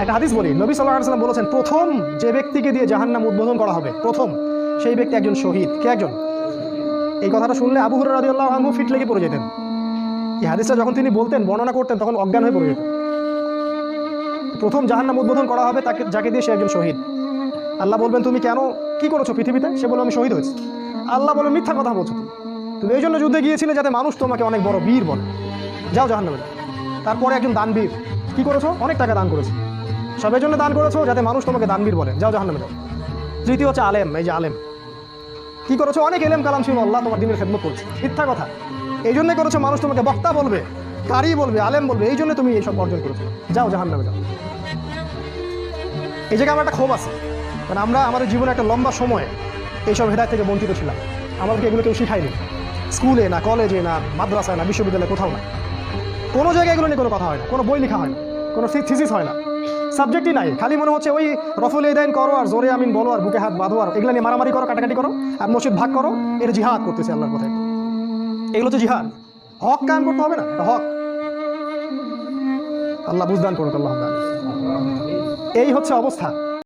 একটা হাদিস বলি, নবী সাল্লাল্লাহু আলাইহি ওয়াসাল্লাম বলেছেন, প্রথম যে ব্যক্তিকে দিয়ে জাহান্নাম উদ্বোধন করা হবে, প্রথম সেই ব্যক্তি একজন শহীদ। কে একজন? এই কথাটা শুনলে আবু হুরায়রা রাদিয়াল্লাহু আনহু ফিট লেগে পড়ে যেতেন। এই হাদিসটা যখন তিনি বলতেন, বর্ণনা করতেন, তখন অজ্ঞান হয়ে পড়ে যেতেন। প্রথম জাহান্নাম উদ্বোধন করা হবে তাকে, যাকে দিয়ে সে একজন শহীদ। আল্লাহ বলবেন, তুমি কেন কি করেছো পৃথিবীতে? সে বলবে, আমি শহীদ হয়েছি। আল্লাহ বলবেন, মিথ্যা কথা বলছো তুমি, তুমি এই জন্য যুদ্ধে গিয়েছিলে যাতে মানুষ তোমাকে অনেক বড় বীর বলে, যাও জাহান্নামে যাও। তারপরে একজন দানবীর, কি করেছো? অনেক টাকা দান করেছো, সবের জন্য দান করেছো যাতে মানুষ তোমাকে দানবীর বলে, যাও জাহান্নামে যাও। তৃতীয় হচ্ছে আলেম। এই যে আলেম, কি করেছো? অনেক এলেম কালাম ছিল, আল্লাহ তোমার দিনের খেদমত করছে, মিথ্যা কথা। এই জন্যই করেছো, মানুষ তোমাকে বক্তা বলবে, কারি বলবে, আলেম বলবে, এই জন্য তুমি এইসব অর্জন করেছো, যাও জাহান্নামে যাও। এই জায়গায় আমার একটা ক্ষোভ আছে, কারণ আমরা আমাদের জীবনে একটা লম্বা সময় এইসব হেদায়েত থেকে বঞ্চিত ছিলাম। আমাদেরকে এগুলো কেউ শিখায়নি, স্কুলে না, কলেজে না, মাদ্রাসায় না, বিশ্ববিদ্যালয়ে, কোথাও না। কোনো জায়গায় এগুলো নিয়ে কোনো কথা হয় না, কোনো বই লেখা হয় না, কোনো থিসিস হয় না, সাবজেক্টই নাই। খালি মনে হচ্ছে ওই রফুল ইদাইন করো আর জোরে আমিন বলো আর বুকে হাত বাঁধো আর এগুলো নিয়ে মারামারি করো, কাটাকাটি করো আর মসজিদ ভাগ করো, এটা জিহাদ করতেছে আল্লাহর কথায়। এগুলো হচ্ছে জিহাদ। হক কায়েম করতে হবে না, এটা হক। আল্লাহ বুঝদান করুক, আল্লাহ। এই হচ্ছে অবস্থা।